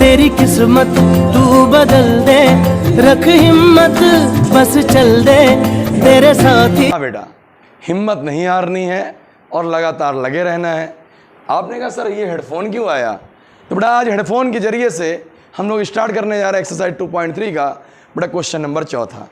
हाँ बेटा, हिम्मत नहीं हारनी है और लगातार लगे रहना है। आपने कहा सर ये हेडफोन क्यों आया? तो बेटा आज हेडफोन के जरिए से हम लोग स्टार्ट करने जा रहे हैं एक्सरसाइज 2.3 का बेटा क्वेश्चन नंबर 4।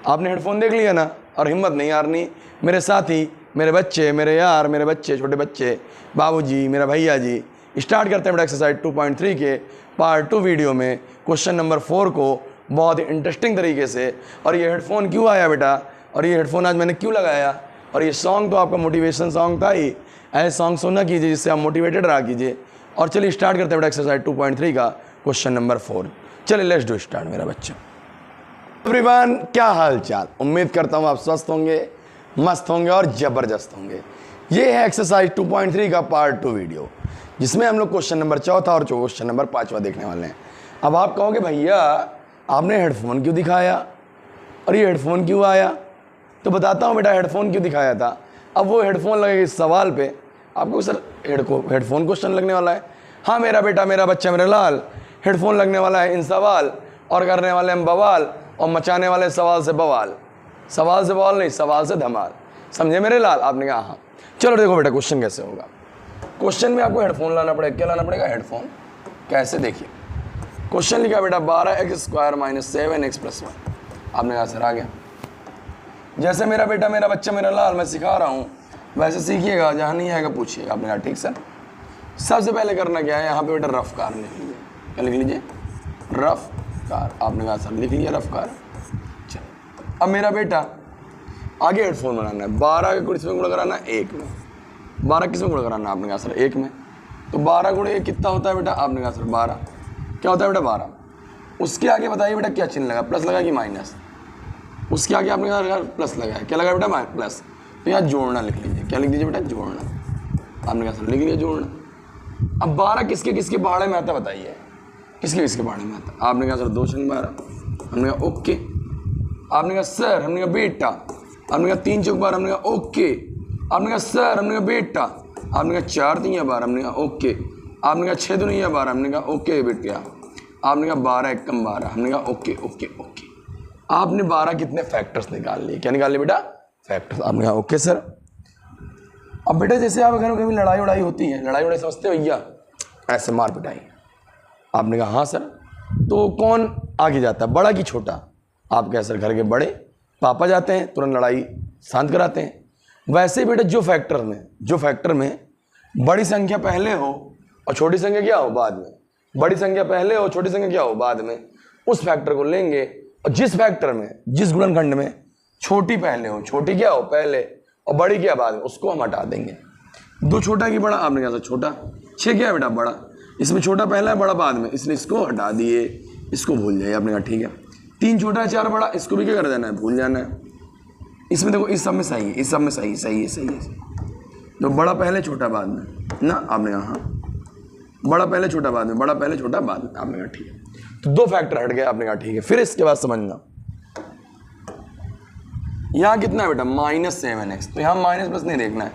आपने हेडफोन देख लिया ना, और हिम्मत नहीं हारनी। मेरे साथी, मेरे बच्चे, मेरे यार, मेरे बच्चे, छोटे बच्चे, बाबूजी, मेरा भैया जी, स्टार्ट करते हैं बेटा एक्सरसाइज 2.3 के पार्ट 2 वीडियो में क्वेश्चन नंबर 4 को बहुत ही इंटरेस्टिंग तरीके से। और ये हेडफोन क्यों आया बेटा, और ये हेडफोन आज मैंने क्यों लगाया, और ये सॉन्ग तो आपका मोटिवेशन सॉन्ग था ही। ऐसे सॉन्ग सुनना कीजिए जिससे आप मोटिवेटेड रहा कीजिए। और चलिए स्टार्ट करते हैं बेटा एक्सरसाइज 2.3 का क्वेश्चन नंबर 4। चलिए लेट्स डू स्टार्ट मेरा बच्चा। एवरीवन, क्या हाल चाल? उम्मीद करता हूँ आप स्वस्थ होंगे, मस्त होंगे और ज़बरदस्त होंगे। ये है एक्सरसाइज 2.3 का पार्ट 2 वीडियो, जिसमें हम लोग क्वेश्चन नंबर 4 और क्वेश्चन नंबर 5 देखने वाले हैं। अब आप कहोगे भैया आपने हेडफोन क्यों दिखाया और ये हेडफोन क्यों आया? तो बताता हूँ बेटा हेडफोन क्यों दिखाया था। अब वो हेडफोन लगेगा इस सवाल पे, आपको सर हेडफोन क्वेश्चन लगने वाला है। हाँ मेरा बेटा, मेरा बच्चा, मेरा लाल, हेडफोन लगने वाला है इन सवाल, और करने वाले हम बवाल, और मचाने वाले सवाल से बवाल। सवाल से बवाल नहीं, सवाल से धमाल। समझे मेरे लाल? आपने कहा हाँ। चलो देखो बेटा क्वेश्चन कैसे होगा। क्वेश्चन में आपको हेडफोन लाना पड़ेगा। क्या लाना पड़ेगा? हेडफोन। कैसे? देखिए क्वेश्चन लिखा बेटा 12x² - 7x + 1। आपने कहा सर आ गया। जैसे मेरा बेटा, मेरा बच्चा, मेरा लाल मैं सिखा रहा हूँ वैसे सीखिएगा, जहाँ नहीं आएगा पूछिएगा। आपने कहा ठीक सर। सबसे पहले करना क्या है, यहाँ पे बेटा रफ कार लिख लीजिए। क्या लिख लीजिए? Rough car. आपने कहा सर लिख लिया रफ कार। चलो अब मेरा बेटा आगे हेडफोन बनाना है। 12 को किसमें गुणा कराना है? 1 में। 12 किसमें गुणा कराना है? आपने कहा सर 1 में। तो 12 × 1 कितना होता है बेटा? आपने कहा सर 12। क्या होता है बेटा? 12। उसके आगे बताइए बेटा क्या चिन्ह लगा, प्लस लगा कि माइनस? उसके आगे आपने कहा प्लस लगा है। क्या लगा बेटा? प्लस। तो यहाँ जोड़ना लिख लीजिए। क्या लिख दीजिए बेटा? जोड़ना। आपने कहा सर लिख लिया जोड़ना। अब 12 किसके किसके पहाड़े में आता बताइए? किसके किसके पहाड़े में आता? आपने कहा सर 2 × 12। हमने कहा ओके। आपने कहा सर, हमने कहा बेटा। आपने कहा 3 × 12। हमने कहा ओके। आपने कहा सर, हमने कहा बेटा। आपने कहा 4 × 3 = 12। हमने कहा ओके। आपने कहा 6 × 2 = 12। हमने कहा ओके बेटिया। आपने कहा 12 × 1 = 12। हमने कहा ओके ओके ओके। आपने 12 कितने फैक्टर्स निकाल लिए? क्या निकाल लिए बेटा? फैक्टर्स। आपने कहा ओके सर। अब बेटा जैसे आप अगर कभी लड़ाई उड़ाई होती है, लड़ाई उड़ाई समझते हो भैया, ऐसे मार पिटाई। आपने कहा हाँ सर। तो कौन आगे जाता है, बड़ा कि छोटा? आप कह सर घर के बड़े, पापा जाते हैं तुरंत लड़ाई शांत कराते हैं। वैसे ही बेटा जो फैक्टर में बड़ी संख्या पहले हो और छोटी संख्या क्या हो बाद में, बड़ी संख्या पहले हो छोटी संख्या क्या हो बाद में, उस फैक्टर को लेंगे। और जिस फैक्टर में, जिस गुणनखंड में छोटी पहले हो, छोटी क्या हो पहले और बड़ी क्या बाद में, उसको हम हटा देंगे। 2 छोटा की बड़ा? आपने कहा सर छोटा। 6 क्या है बेटा? बड़ा। इसमें छोटा पहला है बड़ा बाद में, इसलिए इसको हटा दिए, इसको भूल जाइए। आपने कहा ठीक है। 3 छोटा है 4 बड़ा, इसको भी क्या कर देना है? भूल जाना है। इसमें देखो इस सब में सही है, इस सब में सही है। तो बड़ा पहले छोटा बाद में ना? आपने कहा हाँ। बड़ा पहले छोटा बाद में, बड़ा पहले छोटा बाद में। आपने कहा ठीक है। तो 2 फैक्टर हट गए। आपने कहा ठीक है। फिर इसके बाद समझना यहाँ कितना है बेटा? -7x। तो यहाँ माइनस प्लस नहीं देखना है,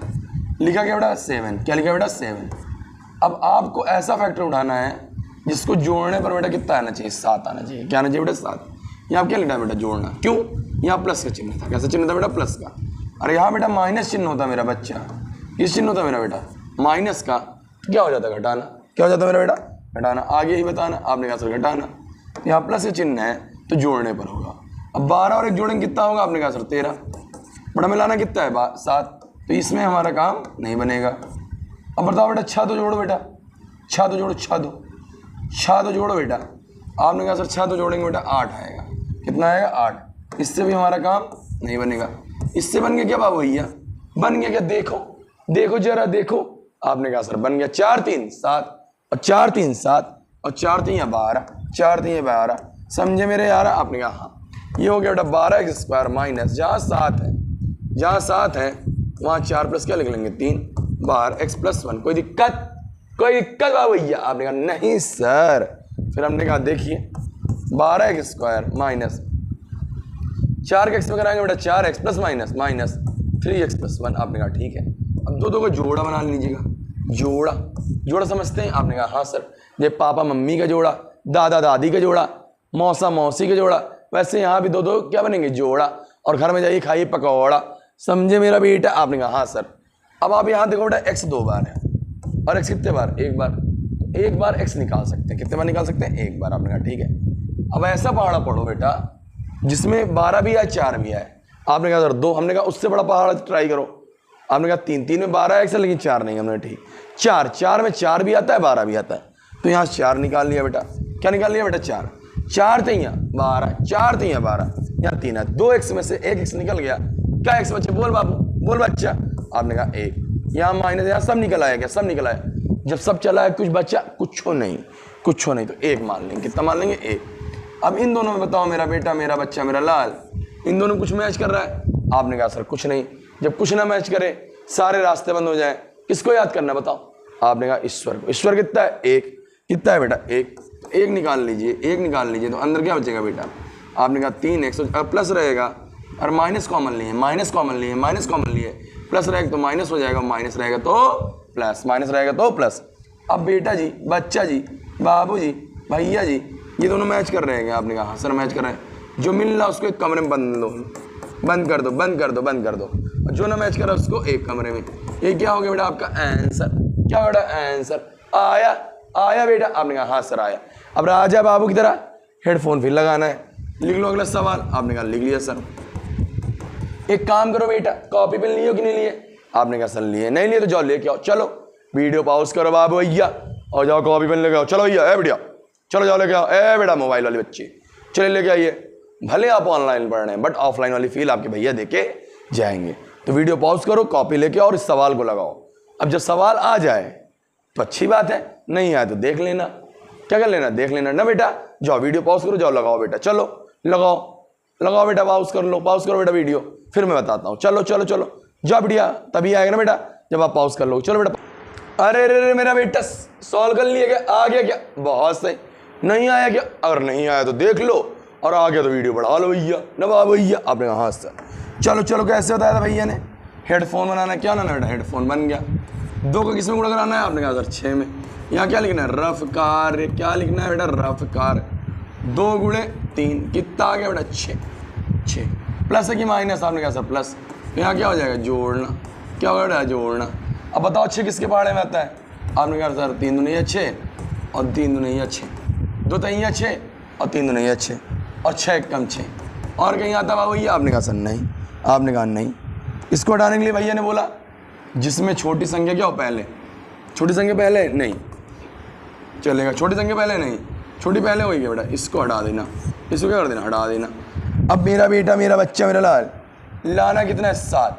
लिखा क्या बेटा? 7। क्या लिखा बेटा? 7। अब आपको ऐसा फैक्टर उठाना है जिसको जोड़ने पर बेटा कितना आना चाहिए? 7 आना चाहिए। क्या आना चाहिए बेटा? 7। यहाँ क्या लिखा है बेटा? जोड़ना। क्यों? यहाँ प्लस का चिन्ह था। कैसा चिन्ह था बेटा? प्लस का। अरे यहाँ बेटा माइनस चिन्ह होता मेरा बच्चा। किस चिन्ह होता मेरा बेटा? माइनस का। क्या हो जाता? घटाना। क्या हो जाता मेरा बेटा? घटाना। आगे ही बताना। आपने कहा सर घटाना। यहाँ प्लस का चिन्ह है तो जोड़ने पर होगा। अब 12 और 1 जोड़ेंगे कितना होगा? आपने कहा सर 13। बड़ा मिलाना कितना है? 7। तो इसमें हमारा काम नहीं बनेगा। अब बताओ बेटा 6 तो जोड़ो बेटा। 6 तो जोड़ो, 6 तो जोड़ो बेटा। आपने कहा सर 6 तो जोड़ेंगे बेटा 8 आएगा। कितना आएगा? 8। इससे भी हमारा काम नहीं बनेगा। इससे बन गया क्या बाबू भैया? बन गया क्या? देखो जरा देखो। आपने कहा सर बन गया 4 × 3 = 7 और 4 × 3 = 7 और 4 × 3 = 12। 4 × 3 = 12। समझे मेरे यार? आपने कहा हाँ। ये हो गया बेटा 12x² माइनस, जहाँ 7 है वहाँ 4 प्लस क्या लिख लेंगे? 3 बार x + 1। कोई दिक्कत बाबू भैया? आपने कहा नहीं सर। फिर हमने कहा देखिए 12x² माइनस 4 के x में कराएंगे बेटा 4x + माइनस 3x + 1। आपने कहा ठीक है। अब दो को जोड़ा बना लीजिएगा। जोड़ा समझते हैं? आपने कहा हाँ सर। ये पापा मम्मी का जोड़ा, दादा दादी का जोड़ा, मौसा मौसी का जोड़ा, वैसे यहाँ भी दो दो क्या बनेंगे जोड़ा, और घर में जाइए खाइए पकौड़ा। समझे मेरा बेटा? आपने कहा हाँ सर। अब आप यहाँ देखो बेटा x 2 बार है और x कितने बार? एक बार। एक बार x निकाल सकते हैं, कितने बार निकाल सकते हैं? एक बार। आपने कहा ठीक है। अब ऐसा पहाड़ा पढ़ो बेटा जिसमें 12 भी आए 4 भी आए। आपने कहा सर 2, हमने कहा उससे बड़ा पहाड़ ट्राई करो। आपने कहा 3, 3 में 12 x है लेकिन 4 नहीं। हमने ठीक 4, 4 में 4 भी आता है 12 भी आता है, तो यहाँ 4 निकाल लिया बेटा। क्या निकाल लिया बेटा? 4, 4 3 12, 4 3 12, यहाँ 3 है। 2 x में से 1 x निकल गया, क्या x बचे? बोल बाबू, बोल बच्चा। आपने कहा 1, यहाँ माइनस, यहाँ सब निकल आया। क्या सब निकल आया? जब सब चला है कुछ बच्चा? कुछ हो नहीं, कुछ हो नहीं, तो 1 मान लेंगे। कितना मान लेंगे? 1। अब इन दोनों में बताओ मेरा बेटा, मेरा बच्चा, मेरा लाल, इन दोनों कुछ मैच कर रहा है? आपने कहा सर कुछ नहीं। जब कुछ ना मैच करे, सारे रास्ते बंद हो जाए, किसको याद करना बताओ? आपने कहा ईश्वर को। ईश्वर कितना है? 1। कितना है बेटा? 1। 1 निकाल लीजिए, 1 निकाल लीजिए, तो अंदर क्या बचेगा बेटा? आपने कहा 3x, प्लस रहेगा और माइनस कॉमन लिए, माइनस कॉमन लिए, माइनस कॉमन लिए, प्लस रहेगा तो माइनस हो जाएगा, माइनस रहेगा तो प्लस, माइनस रहेगा तो प्लस। अब बेटा जी, बच्चा जी, बाबू जी, भैया जी, ये दोनों मैच कर रहे हैं। आपने कहा हाँ सर मैच कर रहे हैं। जो मिल रहा उसको एक कमरे में बंद कर दो, बंद कर दो, बंद कर दो, और जो ना मैच कर रहा उसको एक कमरे में। ये क्या हो गया बेटा? आपका आंसर। क्या बेटा? आंसर आया। आया बेटा? आपने कहा हाँ सर आया। अब राजा बाबू की तरह हेडफोन फिर लगाना है। लिख लो अगला सवाल। आपने कहा लिख लिया सर। एक काम करो बेटा, कॉपी पेन लिए हो कि नहीं लिए? आपने कहा सर लिए। नहीं लिए तो जाओ लेके आओ। चलो वीडियो पॉज करो बाबू भैया और जाओ कॉपी पेन लेके आओ। चलो भैया, ए बेटा चलो जाओ लेके आओ। ए बेटा मोबाइल वाले बच्चे चले लेके आइए। भले आप ऑनलाइन पढ़ रहे हैं बट ऑफलाइन वाली फील आपके भैया देके जाएंगे। तो वीडियो पॉज करो, कॉपी लेके आओ और इस सवाल को लगाओ। अब जब सवाल आ जाए तो अच्छी बात है, नहीं आए तो देख लेना। क्या कर लेना? देख लेना ना बेटा। जाओ वीडियो पॉज करो, जाओ लगाओ बेटा। चलो लगाओ, लगाओ बेटा, पॉज कर लो, पॉज करो बेटा वीडियो, फिर मैं बताता हूँ। चलो चलो चलो जाओ बेटिया, तभी आएगा ना बेटा जब आप पॉज कर लो। चलो बेटा। अरे रे मेरा बेटा सॉल्व कर लिया क्या? आ गया क्या? बहुत सही। नहीं आया क्या? अगर नहीं आया तो देख लो, और आ गया तो वीडियो बढ़ा लो भैया, नवाब भैया। आपने कहा हाँ सर। चलो चलो कैसे बताया था भैया ने? हेडफोन बनाना है। क्या बनाना बेटा? हेडफोन बन गया। 2 को किस में गुणा कराना है? आपने कहा सर 6 में। यहाँ क्या लिखना है? Rough car. क्या लिखना है बेटा? Rough car. 2 गुणे 3 कितना आ गया बेटा? 6। प्लस है कि माइनस? आपने कहा सर प्लस। यहाँ क्या हो जाएगा? जोड़ना। क्या होगा बेटा? जोड़ना। अब बताओ 6 किसके पहाड़े में आता है? आपने कहा सर 3 दूनी 6 और 3 दूनी 6, 2 तैया 6 और 3 दूनी 6 और 6 कम 6, और कहीं आता बाबू भैया? आपने कहा सर नहीं। आपने कहा नहीं। इसको हटाने के लिए भैया ने बोला जिसमें छोटी संख्या क्या हो पहले? छोटी संख्या पहले नहीं चलेगा। छोटी संख्या पहले नहीं, छोटी पहले होगी बेटा। इसको हटा देना, इसको क्या कर देना? हटा देना। अब मेरा बेटा, मेरा बच्चा, मेरा लाल, लाना कितना है? 7।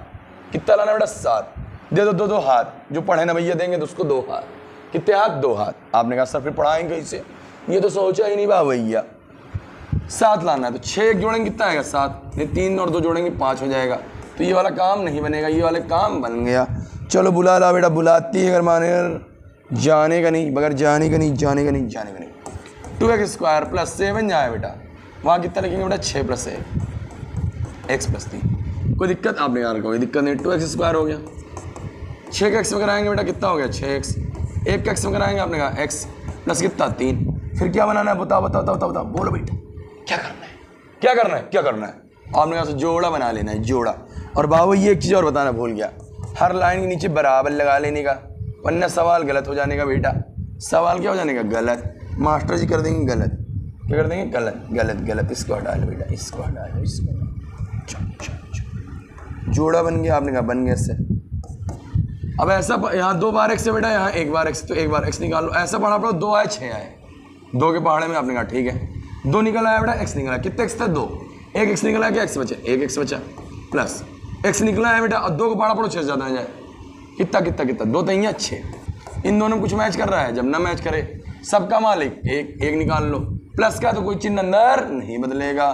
कितना लाना बेटा? 7। दे दो 2 हाथ। जो पढ़े ना भैया देंगे तो उसको 2 हाथ। कितने हाथ? 2 हाथ। आपने कहा सर फिर पढ़ाएंगे कैसे? ये तो सोचा ही नहीं बा भैया। 7 लाना है तो 6 जोड़ेंगे कितना आएगा? 7। ये 3 और 2 जोड़ेंगे 5 हो जाएगा। तो ये वाला काम नहीं बनेगा, ये वाले काम बन गया। चलो बुला ला बेटा। बुलाती है अगर माने जाने का नहीं, बगैर जाने का नहीं, जाने का नहीं, जाने का नहीं। 2x² प्लस 7 जाए बेटा। वहाँ कितना लिखेंगे बेटा? 6 प्लस 1 x प्लस 3। कोई दिक्कत? आपने यार कोई दिक्कत नहीं। 2x² हो गया। 6 का x में कराएंगे बेटा कितना हो गया? 6x। 1 का x में कराएंगे आपने कहा x प्लस कितना? 3। फिर क्या बनाना है? बताओ बताओ बताओ बताओ, बोलो बेटा क्या करना है? क्या करना है? क्या करना है? आपने कहा जोड़ा बना लेना है, जोड़ा। और बाबू ये एक चीज़ और बताना भूल गया, हर लाइन के नीचे बराबर लगा लेने का, वरना सवाल गलत हो जाने का बेटा। सवाल क्या हो जाने का? गलत। मास्टर जी कर देंगे गलत। क्या कर देंगे? गलत गलत गलत। इसको हटा लो बेटा, इसको हटा लो, इसको। जोड़ा बन गया। आपने कहा बन गया इससे। अब ऐसा यहाँ 2 बार x है बेटा, यहाँ 1 बार x, तो 1 बार x निकाल लो। ऐसा पढ़ा पड़ो 2 आए 6 आए, 2 के पहाड़े में। आपने कहा ठीक है। 2 निकल आया बेटा, x निकला। कितने x थे? 2। 1 x निकला क्या? x बचा, 1 x बचा प्लस x निकला है बेटा, और 2 को पहाड़ा पड़ो 6 ज़्यादा आ जाए। कितना कितना कितना? 2 तैया 6। इन दोनों में कुछ मैच कर रहा है। जब ना मैच करे सबका मालिक 1 निकाल लो। प्लस का तो कोई चिन्ह अंदर नहीं बदलेगा।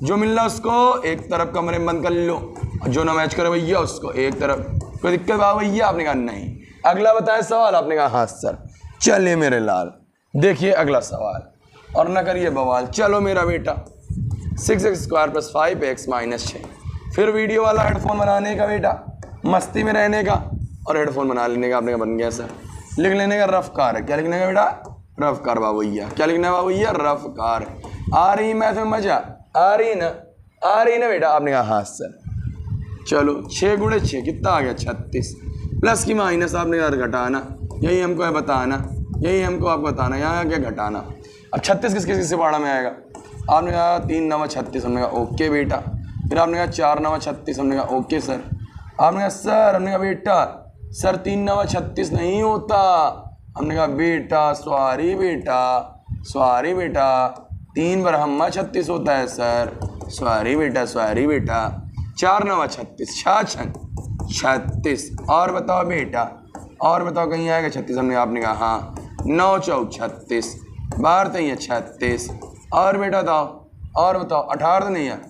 जो मिल रहा उसको एक तरफ कमरे में बंद कर लो, और जो ना मैच करे भैया उसको एक तरफ। कोई दिक्कत आ भैया? आपने कहा नहीं। अगला बताया सवाल? आपने कहा हाँ सर। चलिए मेरे लाल देखिए अगला सवाल, और ना करिए बवाल। चलो मेरा बेटा 6x² प्लस 5x माइनस 6। फिर वीडियो वाला हेडफोन बनाने का बेटा, मस्ती में रहने का और हेडफोन बना लेने का। आपने कहा बन गया सर। लिख लेने का रफ कार है। क्या लिखने का बेटा? रफ्कार बाबू भैया। क्या लिखना है बाबू भैया? रफ्कार। आ रही मैथ में मजा? आ रही ना? आ रही ना बेटा? आपने कहा हाँ सर। चलो 6 गुणे 6 कितना आ गया? 36। प्लस की माइनस आपने कहा घटाना, यही हमको है बताना, यही हमको आपको बताना, यहाँ क्या घटाना। अब 36 किसके पहाड़ा में आएगा? आपने कहा 3 9 36, हमने कहा ओके बेटा। फिर आपने कहा 4 9 36, हमने कहा ओके सर। आपने कहा सर, हमने कहा बेटा सर 3 9 36 नहीं होता। हमने कहा बेटा सॉरी बेटा, सॉरी बेटा 3 बरहम्मा 36 होता है सर, सॉरी बेटा, सॉरी बेटा। 4 9 36, 36। और बताओ बेटा, और बताओ कहीं आएगा 36? हमने आपने कहा हाँ। 9 4 36, बाहर तो ही है 36। और बेटा बताओ, और बताओ 18 तो नहीं है?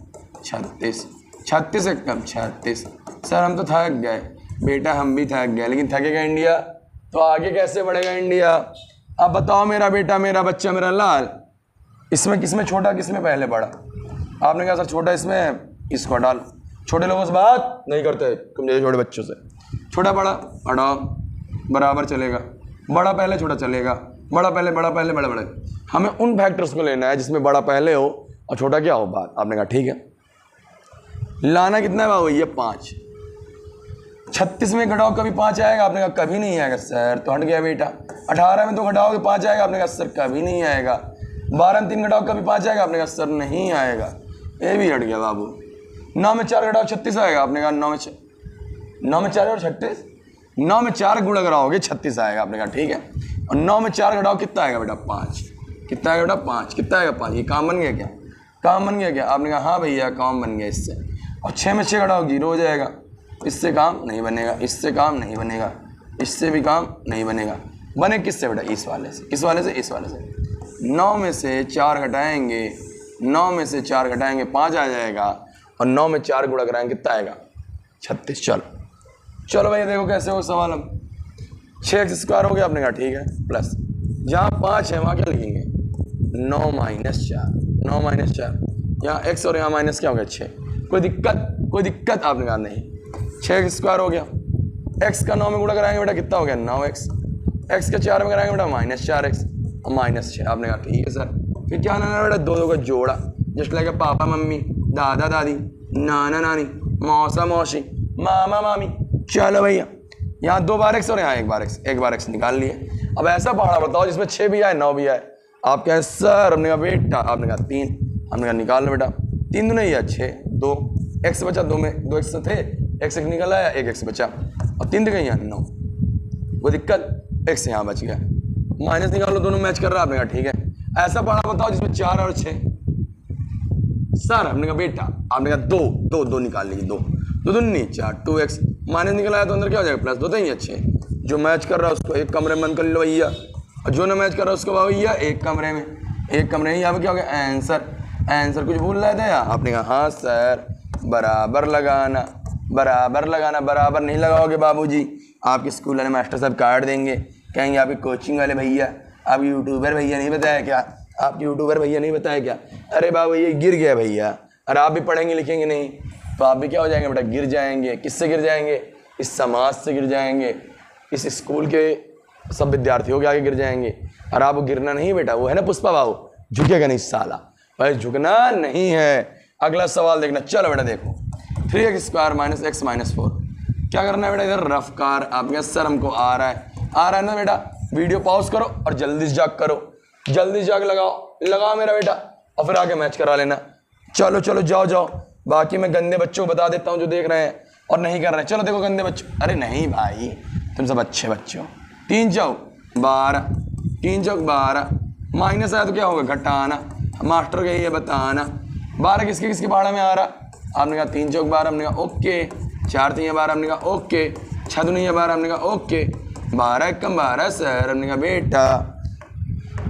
36। 36 एक कम 36। सर हम तो थक गए बेटा, हम भी थक गए, लेकिन थकेगा इंडिया तो आगे कैसे बढ़ेगा इंडिया? अब बताओ मेरा बेटा, मेरा बच्चा, मेरा लाल, इसमें किसमें छोटा, किसमें पहले बड़ा? आपने कहा सर छोटा इसमें, इसको डाल। छोटे लोगों से बात नहीं करते तुम जैसे छोटे बच्चों से। छोटा बड़ा हटाओ, बराबर चलेगा, बड़ा पहले छोटा चलेगा, बड़ा पहले बड़ा पहले बड़ा बड़ा। हमें उन फैक्टर्स को लेना है जिसमें बड़ा पहले हो और छोटा क्या हो बात। आपने कहा ठीक है। लाना कितना है बाबू? ये 5। 36 में घटाओ कभी 5 आएगा? आपने कहा कभी नहीं आएगा सर, तो हट गया बेटा। 18 में तो घटाओगे 5 आएगा? आपने कहा सर कभी नहीं आएगा। 12 में 3 घटाओ कभी 5 आएगा? आपने कहा सर नहीं आएगा, ये भी हट गया बाबू। 9 में 4 घटाओ 36 आएगा? आपने कहा 9 में 4 और 36, 9 में 4 गुणा कराओगे 36 आएगा। आपने कहा ठीक है। और 9 में 4 घटाओ कितना आएगा बेटा? 5। कितना आएगा बेटा? 5। कितना आएगा? 5। ये काम बन गया क्या? काम बन गया क्या? आपने कहा हाँ भैया काम बन गया इससे। और 6 में 6 घटाओ 0 हो जाएगा, इससे काम नहीं बनेगा, इससे काम नहीं बनेगा, इससे भी काम नहीं बनेगा। बने किससे बेटा? इस वाले से। किस वाले से? इस वाले से। 9 में से 4 घटाएंगे, 9 में से 4 घटाएंगे 5 आ जाएगा, और 9 में 4 गुणा कराएंगे कितना आएगा? 36। चलो भाई देखो कैसे हो सवाल। हम 6x² हो गया। आपने कहा ठीक है। प्लस जहाँ 5 है वहाँ क्या लिखेंगे? 9 - 4, 9 - 4। यहाँ x और यहाँ माइनस क्या हो गया? 6। कोई दिक्कत? कोई दिक्कत? आपने कहा नहीं। 6x² हो गया। x का 9 में गुणा कराएंगे बेटा कितना हो गया? 9x। x का 4 में कराएंगे बेटा -4x और -6। आपने कहा ठीक है सर। फिर क्या लाना बेटा? 2 2 का जोड़ा, जस्ट लाइक पापा मम्मी, दादा दादी, नाना नानी, मौसा मौसी, मामा मामी। चलो भैया यहाँ 2 बार x और यहाँ 1 बार x, 1 बार x निकाल लिए। अब ऐसा पहाड़ा बताओ जिसमें 6 भी आए 9 भी आए। आप कहें सर, हमने कहा बेटा, आपने कहा 3, हमने कहा निकाल लो बेटा। 3 नहीं है 6, 2 x बचा, 2 में 2 x थे, x निकल आया, 1 x बचा, और 3 कहीं यहाँ 9। कोई दिक्कत? x यहाँ बच गया, माइनस निकाल लो, दोनों मैच कर रहा है। आपने कहा ठीक है। ऐसा पहाड़ा बताओ जिसमें 4 और 6। सर हमने कहा बेटा, आपने कहा 2 2 2 निकाल लीजिए, 2 2 2 नहीं 4, 2x माइनस निकल आया तो अंदर क्या हो जाएगा? प्लस। 2 तो ही अच्छे, जो मैच कर रहा है उसको एक कमरे में बंद कर लो भैया, और जो ना मैच कर रहा है उसको भैया एक कमरे में, एक कमरे में। यहाँ पे क्या हो गया? आंसर कुछ भूल रहे थे? आपने कहा हाँ सर, बराबर लगाना, बराबर लगाना। बराबर नहीं लगाओगे बाबूजी, आपके स्कूल वाले मास्टर साहब काट देंगे, कहेंगे आपके कोचिंग वाले भैया, आप यूट्यूबर भैया नहीं बताया क्या? आप यूट्यूबर भैया नहीं बताया क्या? अरे बाबू ये गिर गया भैया। अरे आप भी पढ़ेंगे लिखेंगे नहीं तो आप भी क्या हो जाएंगे बेटा? गिर जाएंगे। किससे गिर जाएंगे? इस समाज से गिर जाएंगे, इस स्कूल के सब विद्यार्थियों के आगे गिर जाएंगे। और आपको गिरना नहीं बेटा, वो है ना पुष्पा बाबू, झुकेगा नहीं साला, भाई झुकना नहीं है। अगला सवाल देखना। चलो बेटा देखो, 3x² - x - 4 क्या करना है बेटा? इधर रफ्कार। आप क्या सर हमको आ रहा है ना बेटा? वीडियो पॉज करो और जल्दी से जाग करो, जल्दी से जाग लगाओ मेरा बेटा, और फिर आके मैच करा लेना। चलो जाओ। बाकी मैं गंदे बच्चों को बता देता हूँ जो देख रहे हैं और नहीं कर रहे हैं। चलो देखो गंदे बच्चों, अरे नहीं भाई तुम सब अच्छे बच्चे हो। 3 चौक 12, 3 चौक 12, माइनस आया तो क्या होगा? घटाना। मास्टर का ये बताना। 12 किसके पहाड़ा में आ रहा? आपने कहा 3 चौक 12, हमने कहा ओके। 4 3 12, हमने कहा ओके। 6 2 12, हमने कहा ओके। 12 1 12 सर, हमने कहा बेटा।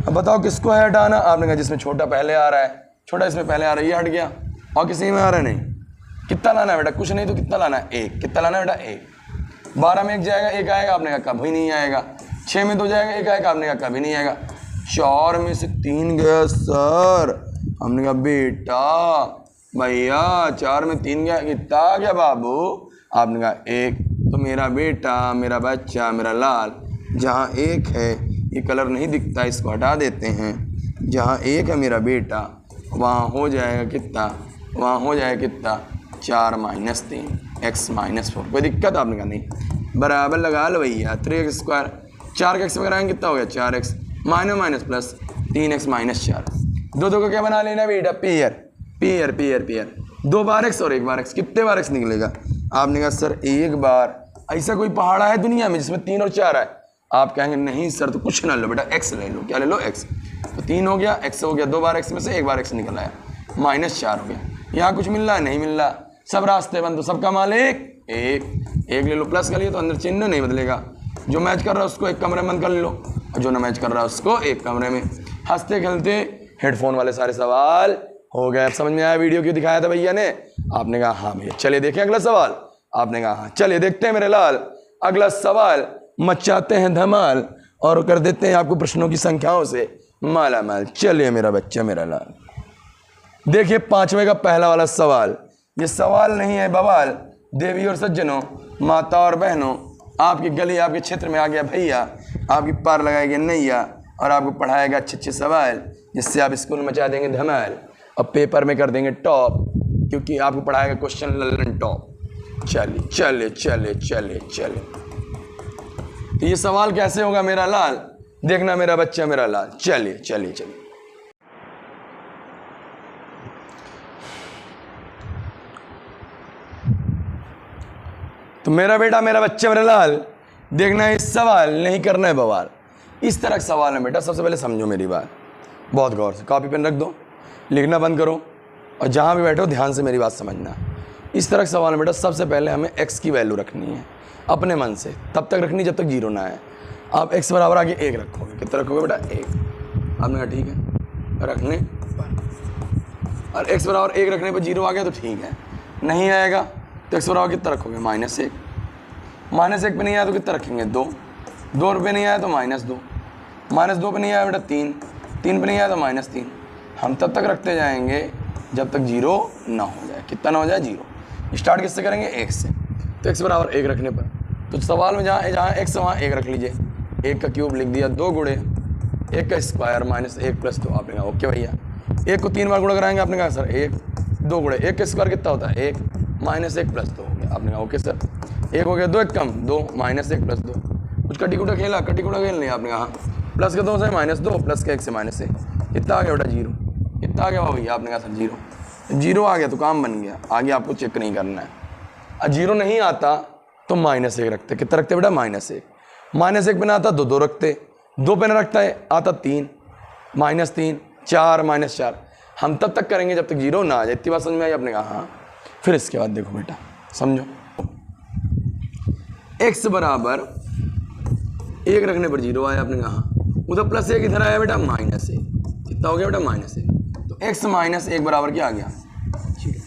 अब बताओ किसको है हटाना? आपने कहा जिसमें छोटा पहले आ रहा है, छोटा इसमें पहले आ रहा है, ये हट गया, और किसी में आ रहा है नहीं। कितना लाना है बेटा? कुछ नहीं तो कितना लाना है? 1। कितना लाना है बेटा? 1। 12 में 1 जाएगा, 1 आएगा, आपने कहा कभी नहीं आएगा। 6 में 2 जाएगा, 1 आएगा, आपने कहा कभी नहीं आएगा। 4 में से 3 गया सर, हमने कहा बेटा भैया 4 में 3 गया, कितना आ गया बाबू? आपने कहा 1। तो मेरा बेटा, मेरा बच्चा, मेरा लाल, जहाँ 1 है ये कलर नहीं दिखता, इसको हटा देते हैं। जहाँ 1 है मेरा बेटा वहाँ हो जाएगा कितना, वहाँ हो जाएगा कितना 4 - 3 x - 4। कोई दिक्कत आपने कहा नहीं, बराबर लगा लो भैया। 3x स्क्वायर 4 का x में कराएंगे कितना हो गया 4x माइनस प्लस 3x - 4। दो को क्या बना लेना बेटा पेयर 2 बार x और 1 बार x। कितने बार x निकलेगा? आपने कहा सर 1 बार। ऐसा कोई पहाड़ा है दुनिया में जिसमें 3 और 4 है? आप कहेंगे नहीं सर, तो कुछ ना लो बेटा, x ले लो। क्या ले लो? x। तो 3 हो गया, x हो गया, 2 बार x में से 1 बार x निकल आया, -4 हो गया। यहाँ कुछ मिल रहा है? नहीं मिल रहा, सब रास्ते बंद। तो सबका मालिक एक ले लो। प्लस कर लिया तो अंदर चिन्ह नहीं बदलेगा। जो मैच कर रहा है उसको एक कमरे में बंद कर लो, और जो ना मैच कर रहा है उसको एक कमरे में। हंसते खेलते हेडफोन वाले सारे सवाल हो गए। अब समझ में आया वीडियो क्यों दिखाया था भैया ने? आपने कहा हाँ भैया। चलिए देखिए अगला सवाल। आपने कहा हाँ, चलिए देखते हैं मेरे लाल। अगला सवाल मचाते हैं धमाल और कर देते हैं आपको प्रश्नों की संख्याओं से माला माल। चलिए मेरा बच्चा मेरा लाल, देखिए 5वें का पहला वाला सवाल। ये सवाल नहीं है बवाल। देवी और सज्जनों, माता और बहनों, आपकी गली आपके क्षेत्र में आ गया भैया, आपकी पार लगाएगी नैया और आपको पढ़ाएगा अच्छे सवाल, जिससे आप स्कूल में मचा देंगे धमाल और पेपर में कर देंगे टॉप, क्योंकि आपको पढ़ाएगा क्वेश्चन लल्लन टॉप। चलिए चलिए चलिए चलिए चलिए, तो ये सवाल कैसे होगा मेरा लाल? देखना मेरा बच्चा मेरा लाल। चलिए चलिए चलिए, तो मेरा बेटा मेरा बच्चा मेरा लाल, देखना है इस सवाल, नहीं करना है बवाल। इस तरह का सवाल है बेटा। सबसे पहले समझो मेरी बात बहुत गौर से, कॉपी पेन रख दो, लिखना बंद करो और जहाँ भी बैठो ध्यान से मेरी बात समझना। इस तरह का सवाल है बेटा। सबसे पहले हमें x की वैल्यू रखनी है अपने मन से, तब तक रखनी जब तक 0 ना आए। आप x बराबर आगे 1 रखोगे, कितना रखोगे बेटा? 1। आपने कहा ठीक है रखने पर, और x बराबर 1 रखने पर 0 आ गया तो ठीक है, नहीं आएगा तो x बराबर कितना रखोगे? -1। -1 पे नहीं आया तो कितना रखेंगे? 2। 2 रुपये नहीं आया तो -2। -2 पे नहीं आया बेटा 3। 3 पे नहीं आया तो -3। हम तब तक रखते जाएंगे जब तक 0 ना हो जाए। कितना ना हो जाए? 0। स्टार्ट किससे करेंगे? 1 से। तो x बराबर 1 रखने पर, तो सवाल में जहाँ x वहाँ 1 रख लीजिए। 1 का क्यूब लिख दिया, 2 गुणे 1 का स्क्वायर -1 + 2। आपने कहा ओके भैया। 1 को 3 बार गुणा कराएंगे। आपने कहा सर 1 2 गुणे 1 का स्क्वायर कितना होता है? 1 -1 + 2 हो गया। आपने कहा ओके सर। 1 हो गया, 2 1 कम 2 -1 + 2। कुछ कटी कुटा खेला? कटी कुटा खेल नहीं। आपने कहा प्लस के 2 से -2 प्लस के 1 से -1 कितना आ गया बेटा? 0। कितना आ गया भैया? आपने कहा सर 0। 0 आ गया तो काम बन गया, आगे आपको चेक नहीं करना है। और 0 नहीं आता तो -1 रखते। कितना रखते बेटा? -1। -1 पे ना आता 2 रखते, 2 पे ना रखता है आता 3 -3 4 -4। हम तब तक करेंगे जब तक 0 ना आ जाए। इतनी बात समझ में आई? आपने कहा हाँ। फिर इसके बाद देखो बेटा समझो, x बराबर 1 रखने पर 0 आया। आपने कहा हाँ। उधर +1 इधर आया बेटा -1। कितना हो गया बेटा? -1। तो x - 1 बराबर क्या आ गया? 0।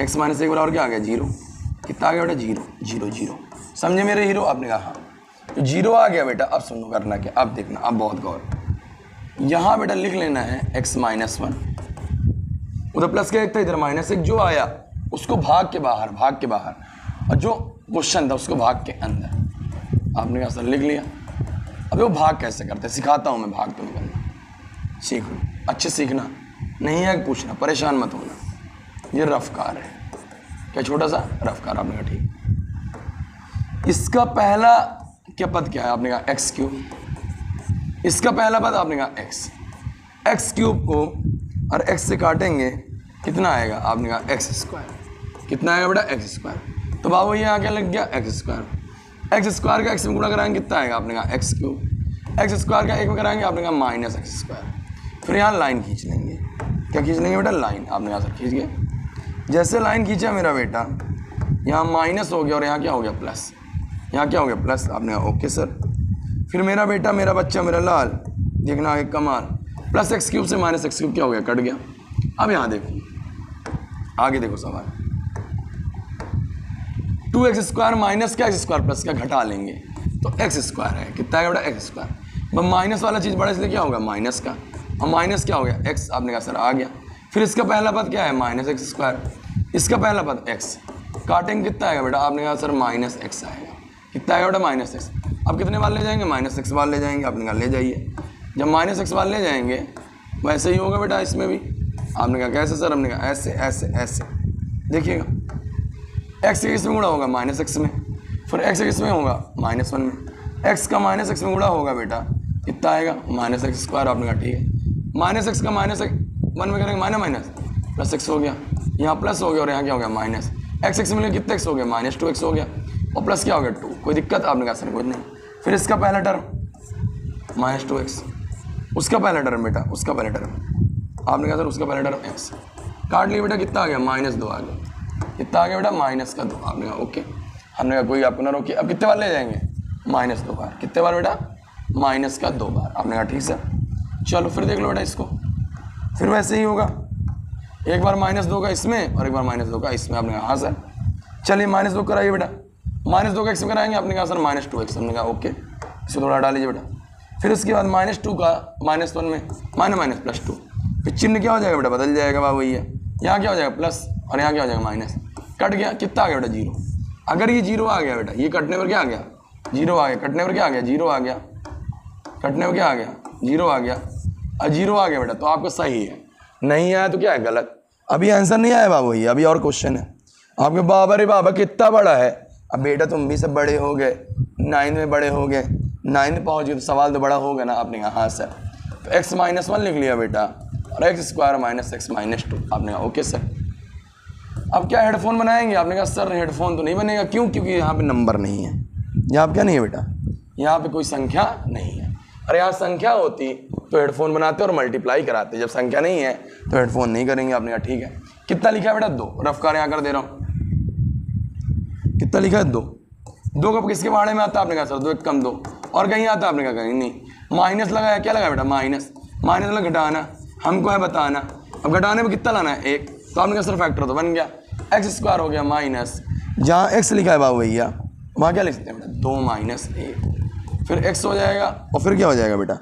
x - 1 बराबर क्या आ गया? 0। कितना आ गया बेटा? 0 0 0। समझे मेरे हीरो? आपने कहा हाँ। तो 0 आ गया बेटा। अब सुनो करना क्या, अब देखना, अब बहुत गौर। यहाँ बेटा लिख लेना है x - 1। उधर प्लस का 1 था, इधर -1। जो आया उसको भाग के बाहर, और जो क्वेश्चन था उसको भाग के अंदर। आपने कहा सर लिख लिया। अब वो भाग कैसे करते सिखाता हूँ मैं। भाग तो नहीं करना, सीखो अच्छे सीखना, नहीं है पूछना, परेशान मत होना। ये रफ्कार है, क्या छोटा सा रफ्कार। आपने कहा ठीक। इसका पहला क्या पद क्या है? आपने कहा x3। इसका पहला पद आपने कहा x3 को और x से काटेंगे कितना आएगा? आपने कहा x²। कितना आएगा बेटा? x²। तो बाबू ये यहाँ क्या लग गया? x²। x² का x में गुणा कराएंगे कितना आएगा? आपने कहा x3। x² का 1 में कराएंगे। आपने कहा -x²। फिर यहाँ लाइन खींच लेंगे। क्या खींच लेंगे बेटा? लाइन। आपने कहा सर खींच गया। जैसे लाइन खींचा मेरा बेटा, यहाँ माइनस हो गया और यहाँ क्या हो गया? प्लस। यहाँ क्या हो गया? प्लस। आपने कहा ओके सर। फिर मेरा बेटा मेरा बच्चा मेरा लाल, देखना आगे कमाल। +x³ से -x³ क्या हो गया? कट गया। अब यहाँ देखो, आगे देखो सवाल। 2x² माइनस का x² प्लस का घटा लेंगे तो x² है। कितना है बेटा? x²। माइनस वाला चीज़ बड़ा इसलिए क्या होगा? माइनस का, और माइनस क्या हो गया? x। आपने कहा सर आ गया। फिर इसका पहला पद क्या है? -x²। इसका पहला पद x। काटेंगे कितना आएगा बेटा? आपने कहा सर -x आएगा। कितना आएगा बेटा? -x। अब कितने बार ले जाएंगे, -x बार ले जाएंगे। आपने कहा ले जाइए। जब -x बार ले जाएंगे वैसे ही होगा बेटा इसमें भी। आपने कहा कैसे सर, हमने कहा ऐसे ऐसे ऐसे। देखिएगा x किस में गुणा होगा, -x में, फिर x किस में होगा, -1 में, x का -x में गुणा होगा बेटा, कितना आएगा, -x²। आपने कहा ठीक है, -x का -1 में करेंगे माइनस +x हो गया, यहाँ प्लस हो गया और यहाँ क्या हो गया माइनस। x में मिले कितना x हो गया, -2x हो गया, और प्लस क्या हो गया 2। कोई दिक्कत, आपने कहा सर कुछ नहीं। फिर इसका पहला टर्म -2x, उसका पहला टर्म बेटा, उसका पहला टर्म, आपने कहा सर उसका पहला टर्म x। काट लिया बेटा, कितना आ गया, -2 आ गया। कितना आ गया बेटा, -2। आपने कहा ओके। हमने कहा कोई आपको ना रोकिए। अब कितने बार ले जाएंगे, -2 बार। कितने बार बेटा, -2 बार। आपने कहा ठीक सर। चलो फिर देख लो बेटा इसको, फिर वैसे ही होगा, एक बार -2 का इसमें और एक बार -2 का इसमें। आपने कहा हाँ सर। चलिए -2 कराइए बेटा, -2 का x में कराएंगे। आपने कहा सर -2x। हमने कहा ओके, इसको थोड़ा हटा लीजिए बेटा। फिर उसके बाद -2 का -1 में माइनस +2, फिर चिन्ह क्या हो जाएगा बेटा, बदल जाएगा बाबू भैया। यहाँ क्या हो जाएगा प्लस और यहाँ क्या हो जाएगा माइनस। कट गया, कितना आ गया बेटा 0। अगर ये 0 आ गया बेटा, ये कटने पर क्या आ गया, 0 आ गया। कटने पर क्या आ गया, 0 आ गया। कटने पर क्या आ गया, 0 आ गया। और 0 आ गया बेटा तो आपका सही है, नहीं आया तो क्या है गलत। अभी आंसर नहीं आया बाबू भैया, अभी और क्वेश्चन है आपके। बाबा रे बाबा कितना बड़ा है। अब बेटा तुम भी सब बड़े हो गए, 9 में बड़े हो गए, 9 में पहुँच गए तो सवाल तो बड़ा होगा ना। आपने कहा हाँ सर। तो x-1 लिख लिया बेटा और x² - x - 2। आपने कहा ओके सर। अब क्या हेडफोन बनाएंगे। आपने कहा सर हेडफोन तो नहीं बनेगा, क्यों, क्योंकि यहाँ पे नंबर नहीं है। यहाँ पे क्या नहीं है बेटा, यहाँ पे कोई संख्या नहीं है। अरे यहाँ संख्या होती तो हेडफोन बनाते और मल्टीप्लाई कराते। जब संख्या नहीं है तो हेडफोन नहीं करेंगे। आपने कहा ठीक है। कितना लिखा है बेटा, 2। रफ कार यहाँ कर दे रहा हूँ, कितना लिखा है 2। 2 का किसके बारे में आता है। आपने कहा सर 2 × 2। और कहीं आता है। आपने कहा कहीं नहीं। माइनस लगाया, क्या लगा बेटा माइनस। माइनस मतलब घटाना, हमको है बताना। अब घटाने में कितना लाना है, 1। तो आपने कहा सर फैक्टर तो बन गया, x² हो गया माइनस, जहाँ x लिखा है बाबू भैया वहाँ क्या लिख सकते हैं बेटा, 2 - 1। फिर x हो जाएगा और फिर क्या हो जाएगा बेटा,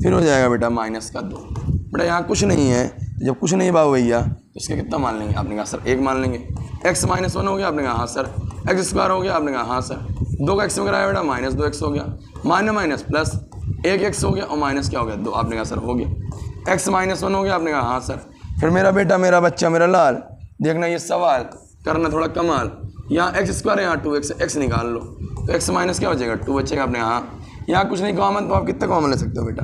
फिर हो जाएगा बेटा -2। बेटा यहाँ कुछ नहीं है, जब कुछ नहीं बाबू भैया तो इसका कितना मान लेंगे। आपने कहा सर 1 मान लेंगे। x - 1 हो गया। आपने कहा हाँ सर। x² हो गया। आपने कहा हाँ सर। 2 का x में कराया बेटा, -2x हो गया, माइनस प्लस 1x हो गया और माइनस क्या हो गया 2। आपने कहा सर हो गया। x - 1 हो गया। आपने कहा हाँ सर। फिर मेरा बेटा, मेरा बच्चा, मेरा लाल, देखना ये सवाल करना थोड़ा कमाल। यहाँ x², यहाँ 2x, x निकाल लो तो x माइनस क्या हो जाएगा 2 बचेगा। आपने हाँ, यहाँ कुछ नहीं कॉमन, तो आप कितना कॉमन ले सकते हो बेटा।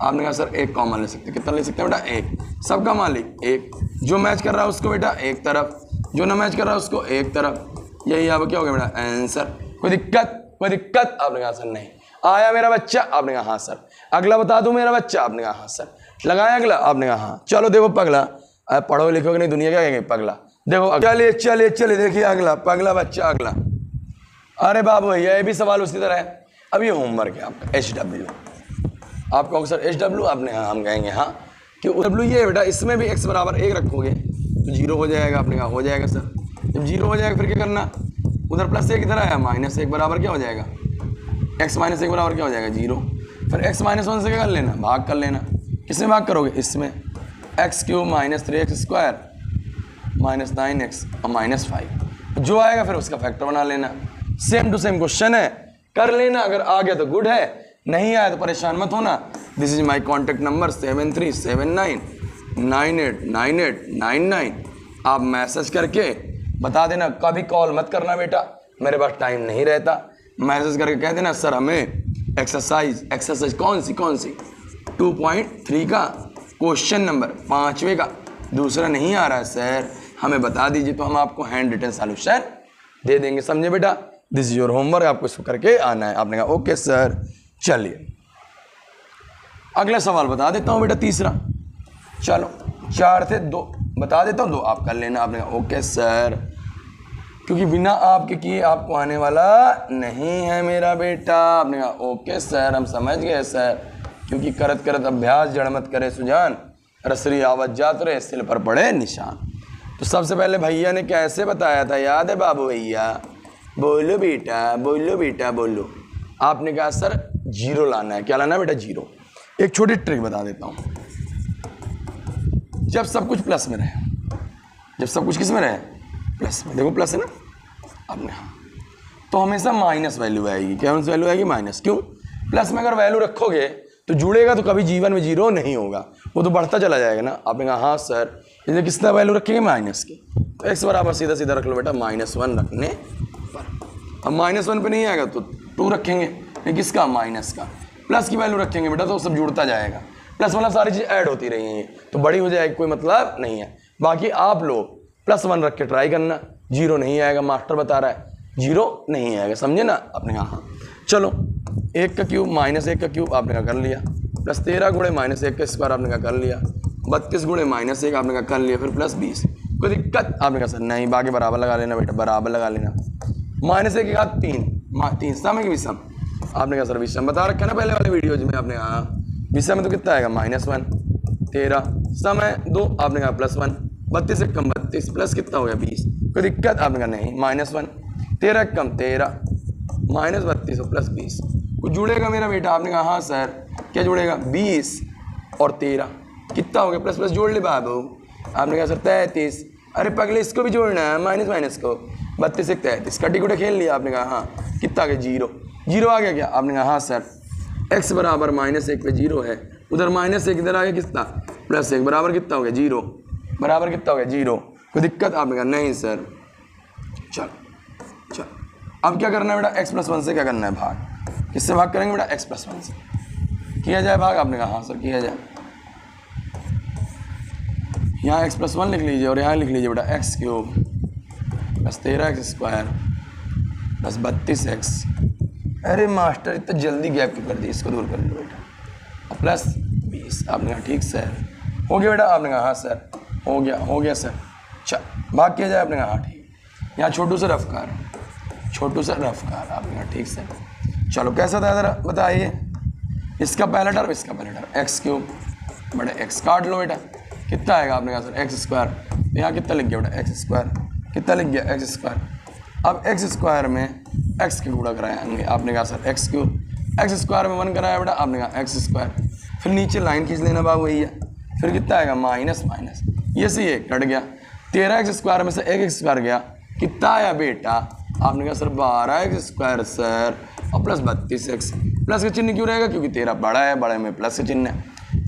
आपने कहा सर 1 कॉमन ले सकते हो। कितना ले सकते हैं बेटा, 1। सबका मालिक 1, जो मैच कर रहा है उसको बेटा एक तरफ, जो ना मैच कर रहा है उसको एक तरफ। यही यहाँ पर क्या हो गया बेटा आंसर। कोई दिक्कत, कोई दिक्कत। आपने कहा सर नहीं। आया मेरा बच्चा। आपने कहा हाँ सर। अगला बता दूं मेरा बच्चा। आपने कहा हाँ सर। लगाया अगला। आपने कहा हाँ। चलो देखो पगला, पढ़ो लिखोगे नहीं, दुनिया क्या कहेंगे पगला। देखो चलिए चलिए चलिए, देखिए अगला पगला बच्चा अगला। अरे बाबू भैया ये भी सवाल उसी तरह है। अब ये होमवर्क है आपका, HW। आप कहोगे सर HW। आपने हाँ, हम कहेंगे हाँ कि W ये है बेटा, इसमें भी x = 1 रखोगे तो 0 हो जाएगा। आपने कहा हो जाएगा सर। जब 0 हो जाएगा फिर क्या करना, उधर +1 इधर आया, -1 बराबर क्या हो जाएगा, x - 1 बराबर क्या हो जाएगा 0। फिर x - 1 से क्या कर लेना, भाग कर लेना। किसमें भाग करोगे, इसमें, x³ - 3x² -9x और -5 जो आएगा फिर उसका फैक्टर बना लेना। सेम टू सेम क्वेश्चन है, कर लेना। अगर आ गया तो गुड है, नहीं आया तो परेशान मत होना। This is my contact number 7379989899। आप मैसेज करके बता देना, कभी कॉल मत करना बेटा, मेरे पास टाइम नहीं रहता। मैसेज करके कह देना सर हमें एक्सरसाइज कौन सी 2.3 का क्वेश्चन नंबर 5वें का दूसरा नहीं आ रहा है सर, हमें बता दीजिए, तो हम आपको हैंड रिटन सॉल्यूशन दे देंगे। समझे बेटा, दिस इज योर होमवर्क, आपको इसको करके आना है। आपने कहा ओके सर। चलिए अगला सवाल बता देता हूँ बेटा, तीसरा। चलो 4 से 2 बता देता हूँ, 2 आप कर लेना। आपने कहा ओके सर, क्योंकि बिना आपके किए आपको आने वाला नहीं है मेरा बेटा। आपने कहा ओके सर, हम समझ गए सर, क्योंकि करत करत अभ्यास जड़ मत करे सुजान, रसरी आवत जात रहे सिल पर पड़े निशान। तो सबसे पहले भैया ने कैसे बताया था, याद है बाबू भैया? बोलो बेटा, बोलो बेटा, बोलो। आपने कहा सर 0 लाना है। क्या लाना है बेटा? 0। एक छोटी ट्रिक बता देता हूँ। जब सब कुछ प्लस में रहे, जब सब कुछ किस में रहे? प्लस में। देखो प्लस है ना, आपने हाँ, तो हमेशा माइनस वैल्यू आएगी। क्या वैल्यू आएगी? माइनस। क्यों? प्लस में अगर वैल्यू रखोगे तो जुड़ेगा तो कभी जीवन में जीरो नहीं होगा, वो तो बढ़ता चला जाएगा ना। आपने कहा हाँ सर, इसलिए किसका वैल्यू रखेंगे? माइनस की। तो एक्स बराबर सीधा सीधा रख लो बेटा -1 रखने पर। अब -1 पे नहीं आएगा तो 2 रखेंगे, ये किसका? माइनस का। प्लस की वैल्यू रखेंगे बेटा तो सब जुड़ता जाएगा। प्लस मतलब सारी चीज़ ऐड होती रहेंगी तो बड़ी हो जाएगी, कोई मतलब नहीं है। बाकी आप लोग +1 रख के ट्राई करना, जीरो नहीं आएगा, मास्टर बता रहा है जीरो नहीं आएगा, समझे ना। आपने कहा हाँ। चलो 1 का क्यूब -1 का क्यूब आपने कहा कर लिया, +13 गुणे -1 का स्क्वायर आपने कहा कर लिया, 32 गुणे -1 आपने कहा कर लिया, फिर +20। कोई दिक्कत? आपने कहा सर नहीं, बाकी बराबर लगा लेना बेटा, बराबर लगा लेना। -1 के बाद 3 सम है कि विषम? आपने कहा सर विषम बता रखा ना पहले वाले वीडियोज में। आपने कहा विषम में तो कितना आएगा? -1, 13 सम है 2, आपने कहा +1, 32 से कम 32 प्लस कितना हो गया? 20। कोई दिक्कत? आपने कहा नहीं, -1, 13 कम 13, -32 और +20 कुछ जुड़ेगा मेरा बेटा? आपने कहा हाँ सर। क्या जुड़ेगा? 20 और 13 कितना हो गया? प्लस प्लस जोड़ ले बाबू। आपने कहा सर 33। अरे पगले इसको भी जोड़ना है, माइनस को। 32 से 33 कटी कुटे खेल लिया। आपने कहा हाँ। कितना आ गया? जीरो आ गया क्या? आपने कहा हाँ सर। x बराबर -1 पे 0 है, उधर -1 इधर आ गया कितना? +1 बराबर कितना हो गया? 0 बराबर कितना हो गया? 0। कोई दिक्कत? आपने कहा नहीं सर। चल अब क्या करना है बेटा? x+1 से क्या करना है? भाग। किससे भाग करेंगे बेटा? x+1 से किया जाए भाग। आपने कहा हाँ सर किया जाए। यहाँ x+1 लिख लीजिए और यहाँ लिख लीजिए बेटा x³ +13x² +32x। अरे मास्टर इतना जल्दी गैप क्यों कर दी? इसको दूर कर लो बेटा। +20। आपने कहा ठीक सर। हो गया बेटा? आपने कहा हाँ सर हो गया सर। चल भाग किया जाए। आपने कहा हाँ ठीक। यहाँ छोटू से रफ्कार आपने कहा ठीक सर। चलो कैसा था जरा बताइए। इसका पहला टर्म x³ बड़ा x काट लो बेटा। कितना आएगा? आपने कहा सर x²। यहाँ कितना लिख गया बेटा? x²। कितना लिख गया? x²। अब x² में x के गुणा कराएंगे। आपने कहा सर x³ x² में 1 कराया बेटा। आपने कहा x²। फिर नीचे लाइन खींच लेना बाबू वही है। फिर कितना आएगा? माइनस ये से ये कट गया। 13x² में से 1x² गया, कितना आया बेटा? आपने कहा सर 12x² सर और +32x। प्लस का चिन्ह क्यों रहेगा? क्योंकि 13 बड़ा है, बड़े में प्लस का चिन्ह है।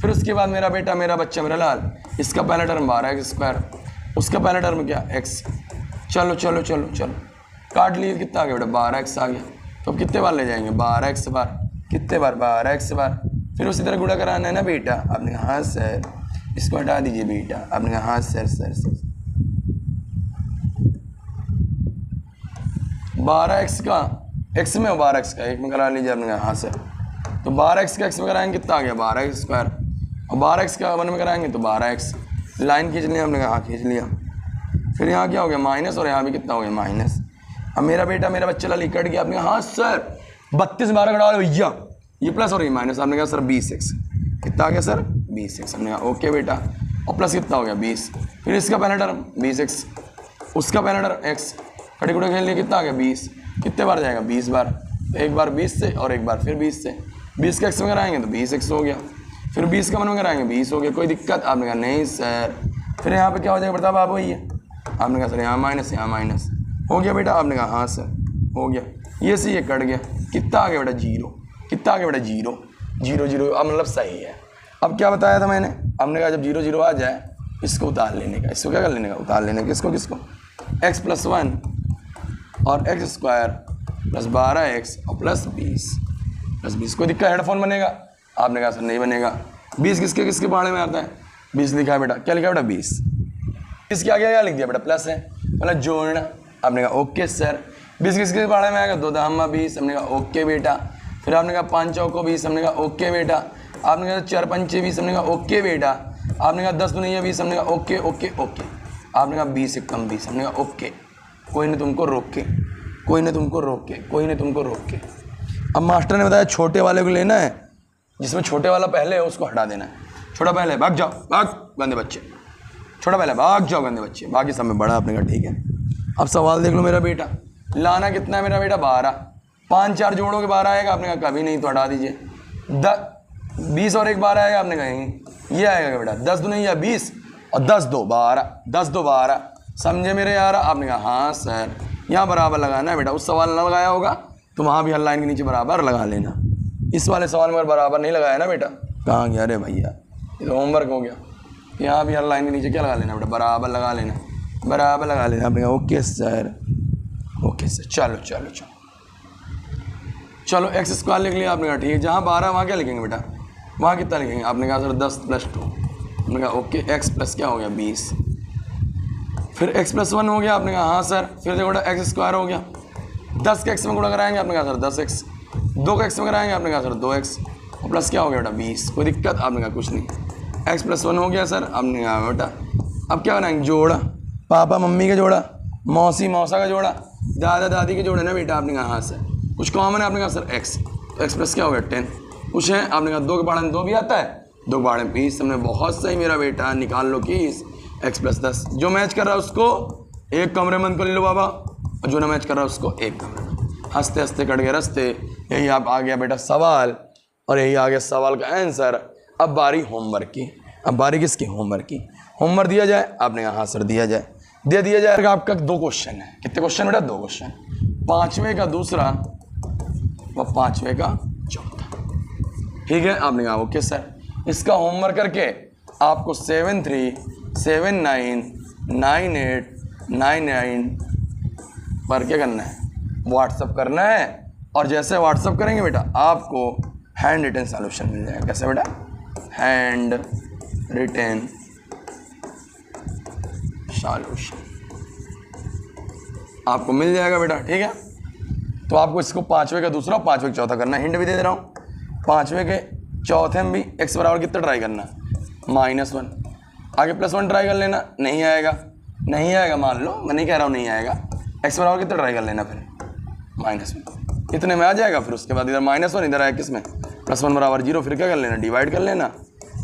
फिर उसके बाद मेरा बेटा, मेरा बच्चा, मेरा लाल, इसका पहला टर्म 12x², उसका पहला टर्म क्या? x। चलो काट लिए। कितना आ गया बेटा? 12x आ गया। तो अब कितने बार ले जाएंगे? 12x बार। कितने बार? 12x बार। फिर उसी तरह गुणा कराना है ना बेटा। आपने कहा हाँ सर। इसको हटा दीजिए बेटा। आपने कहा हाँ सर 12x का x में और 12x का एक में करा लीजिए। आपने कहा हाँ सर। तो 12x का x में कराएंगे कितना आ गया? 12x² और 12x का 1 में कराएंगे तो 12x। लाइन खींच लिया। हमने कहा हाँ खींच लिया। फिर यहाँ क्या हो गया? माइनस, और यहाँ भी कितना हो गया? माइनस। अब मेरा बेटा, मेरा बच्चा लाल कट गया। आपने कहा हाँ सर 32 12 कटा लो भैया, ये प्लस और ये माइनस। आपने कहा सर 20x। कितना आ गया सर? 20x। हमने कहा ओके बेटा। और प्लस कितना हो गया? 20। फिर इसका पहला टर्म 20x, उसका पहला टर्म x। कटी कुटे खेल लिया। कितना आ गया? 20। कितने बार जाएगा? 20 बार। तो एक बार 20 से और एक बार फिर 20 से। 20 का x में कराएंगे तो 20x हो गया। फिर 20 का 1 में कराएंगे 20 हो गया। कोई दिक्कत? आपने कहा नहीं सर। फिर यहाँ पे क्या हो जाएगा बता बाबू? ये आपने कहा सर यहाँ माइनस हो गया बेटा। आपने कहा हाँ सर हो गया। ये से ये कट गया। कितना आ गया बेटा? 0। कितना आ गया बेटा? 0 अब मतलब सही है। अब क्या बताया था मैंने? हमने कहा जब 0 आ जाए इसको उतार लेने का। इसको क्या कर लेने का? उतार लेने का। किसको x+1 और x² + 12x और +20 कोई दिक्कत? हेडफोन बनेगा? आपने कहा सर नहीं बनेगा। 20 किसके बारे में आता है? 20 लिखा है बेटा। क्या लिखा है बेटा? 20 इसके आगे क्या लिख दिया बेटा? प्लस है मतलब जोड़ना। आपने कहा ओके सर। 20 किसके बारे में आएगा? 2 दहमा 20। हमने कहा ओके बेटा। फिर आपने कहा 5 चौको 20। हमने कहा ओके बेटा। आपने कहा 4 पंचे 20। हमने कहा ओके बेटा। आपने कहा 10 दुनिया 20। हमने कहा ओके। आपने कहा 20 से कम 20। हमने कहा ओके। कोई ने तुमको रोके। अब मास्टर ने बताया छोटे वाले को लेना है, जिसमें छोटे वाला पहले है उसको हटा देना है। छोटा पहले भाग जाओ, भाग गंदे बच्चे। छोटा पहले भाग जाओ गंदे बच्चे। बाकी सब में बड़ा। आपने कहा ठीक है। अब सवाल देख लो मेरा बेटा। लाना कितना है मेरा बेटा? 12। 5 4 जोड़ोगे 12 आएगा। आपने कहा कभी नहीं, तो हटा दीजिए। 20 और 1 12 आएगा। आपने कहा ये आएगा बेटा। 10 दूनी या 20 और 10 2 12। 10 2 12 समझे मेरे यार? आपने कहा हाँ सर। यहाँ बराबर लगाना है बेटा। उस सवाल ना लगाया होगा तो वहाँ भी हर लाइन के नीचे बराबर लगा लेना। इस वाले सवाल में बराबर नहीं लगाया ना बेटा, कहाँ गया अरे भैया, ये तो होमवर्क हो गया। यहाँ भी हर लाइन के नीचे क्या लगा लेना बेटा, बराबर लगा लेना, बराबर लगा लेना। आपने कहा ओके सर, ओके सर। चलो चलो चलो चलो एक्स स्क्वायर लिख लिया आपने कहा ठीक है। जहाँ 12 वहाँ क्या लिखेंगे बेटा, वहाँ कितना लिखेंगे? आपने कहा सर 10 + 2। आपने कहा ओके, एक्स प्लस क्या हो गया 20। फिर x + 1 हो गया। आपने कहा हाँ सर। फिर देखो बेटा एक्स स्क्वायर हो गया। 10 के x में गुणा कराएंगे, आपने कहा सर 10x। 2 के x में कराएंगे, आपने कहा सर 2x। और प्लस क्या हो गया बेटा 20। कोई दिक्कत? आपने कहा कुछ नहीं। x + 1 हो गया सर। आपने कहा बेटा अब क्या बनाएंगे, जोड़ा, पापा मम्मी का जोड़ा, मौसी मौसा का जोड़ा, दादा दादी के जोड़े ना बेटा। आपने कहा हाँ सर। कुछ कॉमन है? आपने कहा सर x। तो x प्लस क्या हो गया 10। कुछ है? आपने कहा 2 के पहाड़े में 2 भी आता है, 2 के पहाड़े में 20। हमने बहुत सही मेरा बेटा, निकाल लो कीस। x + 10 जो मैच कर रहा है उसको एक कमरे में कर लो बाबा, और जो ना मैच कर रहा है उसको एक कमरे में। हंसते हंसते कट गए रास्ते। यही आप आ गया बेटा सवाल, और यही आ गया सवाल का आंसर। अब बारी होमवर्क की। अब बारी किसकी? होमवर्क की। होमवर्क दिया जाए? आपने कहा हाँ सर दिया जाए। दे दिया जाएगा। आपका 2 क्वेश्चन है। कितने क्वेश्चन बेटा? 2 क्वेश्चन। 5वें का दूसरा व 5वें का चौथा, ठीक है। आपने कहा ओके सर। इसका होमवर्क करके आपको 73799899 पर क्या करना है, व्हाट्सअप करना है। और जैसे व्हाट्सअप करेंगे बेटा आपको हैंड रिटन सॉल्यूशन मिल जाएगा। कैसे बेटा? हैंड रिटन सॉल्यूशन आपको मिल जाएगा बेटा, ठीक है। तो आपको इसको 5वें का दूसरा, 5वें का चौथा करना है। हिंट भी दे दे रहा हूँ। 5वें के चौथे में भी x बराबर कितना ट्राई करना है, -1। आगे +1 ट्राई कर लेना, नहीं आएगा, नहीं आएगा मान लो, मैं नहीं कह रहा हूँ नहीं आएगा। x बराबर कितना ट्राई कर लेना, फिर -1 इतने में आ जाएगा। फिर उसके बाद इधर -1 इधर आया किस में, +1 बराबर 0। फिर क्या कर लेना, डिवाइड कर लेना,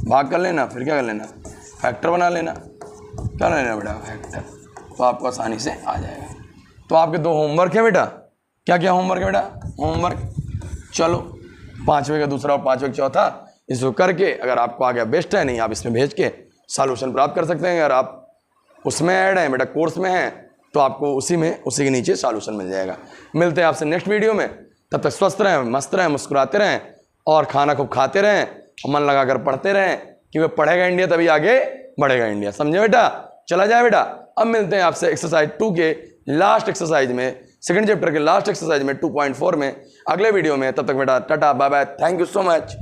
भाग कर लेना, फिर क्या कर लेना, फैक्टर बना लेना। क्या लेना बेटा, फैक्टर। तो आपको आसानी से आ जाएगा। तो आपके 2 होमवर्क है बेटा। क्या क्या होमवर्क है बेटा? होमवर्क चलो 5वें का दूसरा और 5वें का चौथा इसको करके अगर आपको आ गया बेस्ट है, नहीं आप इसमें भेज के सॉल्यूशन प्राप्त कर सकते हैं। अगर आप उसमें ऐड हैं बेटा, कोर्स में हैं, तो आपको उसी के नीचे सॉल्यूशन मिल जाएगा। मिलते हैं आपसे नेक्स्ट वीडियो में। तब तक स्वस्थ रहें, मस्त रहें, मुस्कुराते रहें, और खाना खूब खाते रहें, और मन लगाकर पढ़ते रहें, क्योंकि पढ़ेगा इंडिया तभी आगे बढ़ेगा इंडिया। समझे बेटा? चला जाए बेटा। अब मिलते हैं आपसे एक्सरसाइज 2 के लास्ट एक्सरसाइज में, सेकंड चैप्टर के लास्ट एक्सरसाइज में 2.4 में, अगले वीडियो में। तब तक बेटा tata bye bye, thank you so much.